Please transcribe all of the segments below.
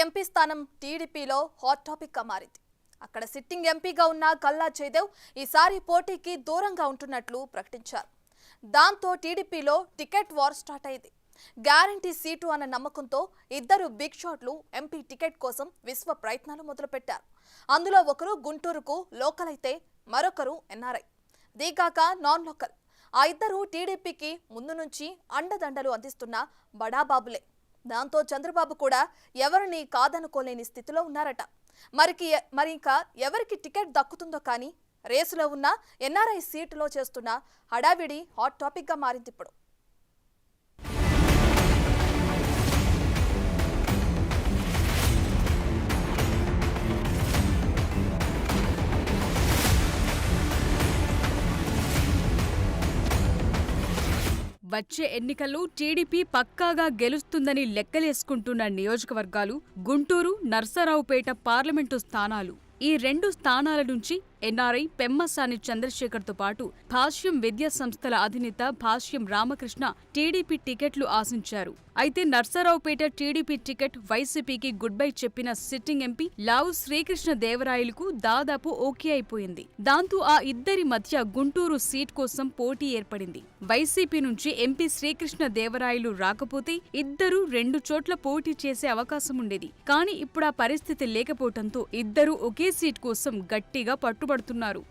MP స్థానం టీడీపీలో hot topic గా మారింది. అక్కడ సిట్టింగ్ ఎంపీగా ఉన్న గల్లా జయదేవ్ ఈసారి పోటీకి దూరంగా ఉంటున్నట్లు ప్రకటించారు. దాంతో టీడీపీలో టికెట్ వార్ స్టార్ట్ అయింది. గ్యారంటీ సీటు అన్న నమ్మకంతో ఇద్దరు బిగ్ షాట్లు ఎంపీ టికెట్ కోసం విశ్వ ప్రయత్నాలు మొదలుపెట్టారు. అందులో ఒకరు గుంటూరుకు లోకల్ అయితే మరొకరు ఎన్ఆర్ఐ, దీగాక నాన్ లోకల్. ఆ ఇద్దరు టీడీపీకి ముందు నుంచి అండదండలు అందిస్తున్న బడాబాబులే. దాంతో చంద్రబాబు కూడా ఎవరిని కాదనుకోలేని స్థితిలో ఉన్నారట. మరి ఇంకా ఎవరికి టికెట్ దక్కుతుందో కానీ రేసులో ఉన్న ఎన్ఆర్ఐ సీటులో చేస్తున్న హడావిడి హాట్ టాపిక్ గా మారింది ఇప్పుడు. వచ్చే ఎన్నికల్లో టీడీపీ పక్కాగా గెలుస్తుందని లెక్కలేసుకుంటున్న నియోజకవర్గాలు గుంటూరు, నర్సరావుపేట పార్లమెంటు స్థానాలు. ఈ రెండు స్థానాల నుంచి ఎన్ఆర్ఐ పెమ్మసాని చంద్రశేఖర్తో పాటు భాష్యం విద్యా సంస్థల అధినేత భాష్యం రామకృష్ణ టీడీపీ టికెట్లు ఆశించారు. అయితే నర్సరావుపేట టీడీపీ టికెట్ వైసీపీకి గుడ్ బై చెప్పిన సిట్టింగ్ ఎంపీ లావు శ్రీకృష్ణ దేవరాయలకు దాదాపు ఓకే అయిపోయింది. దాంతో ఆ ఇద్దరి మధ్య గుంటూరు సీట్ కోసం పోటీ ఏర్పడింది. వైసీపీ నుంచి ఎంపీ శ్రీకృష్ణ దేవరాయలు రాకపోతే ఇద్దరు 2 చోట్ల పోటీ చేసే అవకాశం ఉండేది. కానీ ఇప్పుడు ఆ పరిస్థితి లేకపోవడంతో ఇద్దరు ఒకే సీట్ కోసం గట్టిగా పట్టుబడుతున్నారు.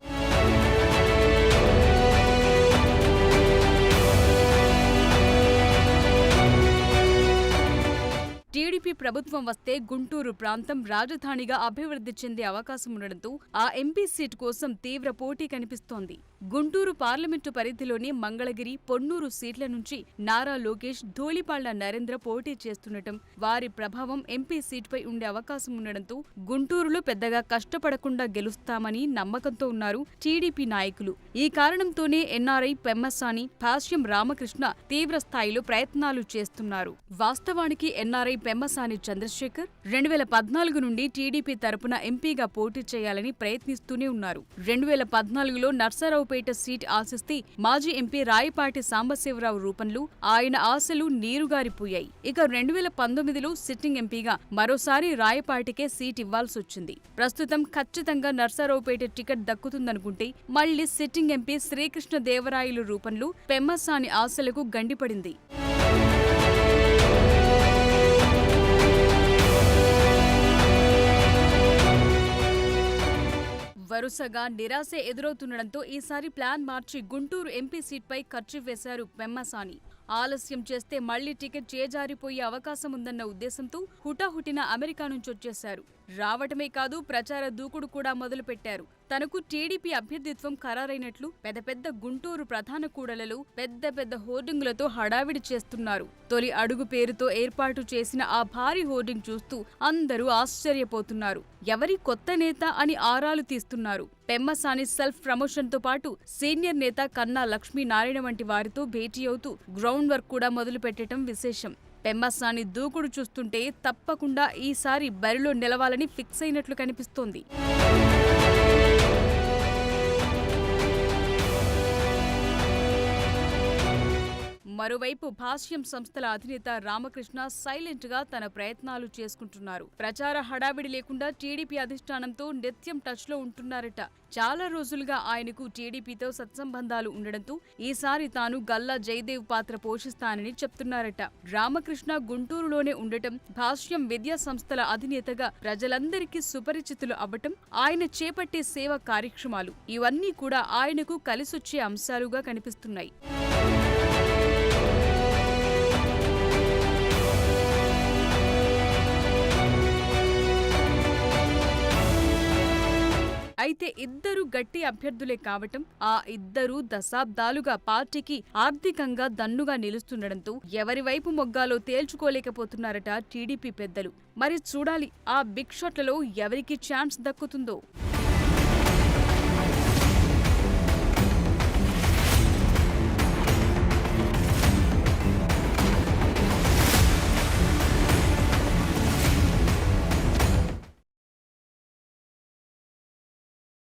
టీడీపీ ప్రభుత్వం వస్తే గుంటూరు ప్రాంతం రాజధానిగా అభివృద్ధి చెందే అవకాశం ఉండడంతో ఆ ఎంపీ సీటు కోసం తీవ్ర పోటీ కనిపిస్తోంది. గుంటూరు పార్లమెంటు పరిధిలోని మంగళగిరి, పొన్నూరు సీట్ల నుంచి నారా లోకేష్, ధూళిపాళ్ల నరేంద్ర పోటీ చేస్తుండటం, వారి ప్రభావం ఎంపీ సీటుపై ఉండే అవకాశం ఉండడంతో గుంటూరులో పెద్దగా కష్టపడకుండా గెలుస్తామని నమ్మకంతో ఉన్నారు టీడీపీ నాయకులు. ఈ కారణంతోనే ఎన్ఆర్ఐ పెమ్మసాని, భాష్యం రామకృష్ణ తీవ్ర స్థాయిలో ప్రయత్నాలు చేస్తున్నారు. వాస్తవానికి ఎన్ఆర్ఐ పెమ్మసాని చంద్రశేఖర్ 2014 నుండి టీడీపీ తరపున ఎంపీగా పోటీ చేయాలని ప్రయత్నిస్తూనే ఉన్నారు. 2014లో నర్సరావుపేట సీట్ ఆశిస్తే మాజీ ఎంపీ రాయపాటి సాంబశివరావు రూపంలో ఆయన ఆశలు నీరుగారిపోయాయి. ఇక 2019లో సిట్టింగ్ ఎంపీగా మరోసారి రాయపాటికే సీట్ ఇవ్వాల్సొచ్చింది. ప్రస్తుతం ఖచ్చితంగా నర్సరావుపేట టికెట్ దక్కుతుందనుకుంటే మళ్లీ సిట్టింగ్ ఎంపీ శ్రీకృష్ణ దేవరాయలు రూపంలో పెమ్మసాని ఆశలకు గండిపడింది. వరుసగా నిరాశ ఎదురవుతుండడంతో ఈసారి ప్లాన్ మార్చి గుంటూరు ఎంపీ సీట్పై ఖర్చు వేశారు పెమ్మసాని. ఆలస్యం చేస్తే మళ్లీ టికెట్ చేజారిపోయే అవకాశం ఉందన్న ఉద్దేశంతో హుటాహుటిన అమెరికా నుంచి వచ్చేశారు. రావటమే కాదు, ప్రచార దూకుడు కూడా మొదలుపెట్టారు. తనకు టీడీపీ అభ్యర్థిత్వం ఖరారైనట్లు పెద్ద గుంటూరు ప్రధాన కూడలలో పెద్ద హోర్డింగులతో హడావిడి చేస్తున్నారు. తొలి అడుగు పేరుతో ఏర్పాటు చేసిన ఆ భారీ హోర్డింగ్ చూస్తూ అందరూ ఆశ్చర్యపోతున్నారు. ఎవరి కొత్త నేత అని ఆరాలు తీస్తున్నారు. పెమ్మసాని సెల్ఫ్ ప్రమోషన్ తో పాటు సీనియర్ నేత కన్నా లక్ష్మీనారాయణ వంటి వారితో భేటీ అవుతూ గ్రౌండ్ వర్క్ కూడా మొదలు పెట్టడం విశేషం. పెమ్మసాని దూకుడు చూస్తుంటే తప్పకుండా ఈసారి బరిలో నిలవాలని ఫిక్స్ అయినట్లు కనిపిస్తోంది. మరోవైపు భాష్యం సంస్థల అధినేత రామకృష్ణ సైలెంట్ గా తన ప్రయత్నాలు చేసుకుంటున్నారు. ప్రచార హడావిడి లేకుండా టీడీపీ అధిష్టానంతో నిత్యం టచ్ లో ఉంటున్నారట. చాలా రోజులుగా ఆయనకు టీడీపీతో సత్సంబంధాలు ఉండడంతో ఈసారి తాను గల్లా జయదేవ్ పాత్ర పోషిస్తానని చెప్తున్నారట. రామకృష్ణ గుంటూరులోనే ఉండటం, భాష్యం విద్యా సంస్థల అధినేతగా ప్రజలందరికీ సుపరిచితులు అవ్వటం, ఆయన చేపట్టే సేవా కార్యక్రమాలు ఇవన్నీ కూడా ఆయనకు కలిసొచ్చే అంశాలుగా కనిపిస్తున్నాయి. అయితే ఇద్దరు గట్టి అభ్యర్థులే కావటం, ఆ ఇద్దరు దశాబ్దాలుగా పార్టీకి ఆర్థికంగా దన్నుగా నిలుస్తుండడంతో ఎవరి వైపు మొగ్గాలో తేల్చుకోలేకపోతున్నారట టీడీపీ పెద్దలు. మరి చూడాలి ఆ బిగ్ షాట్లలో ఎవరికి ఛాన్స్ దక్కుతుందో.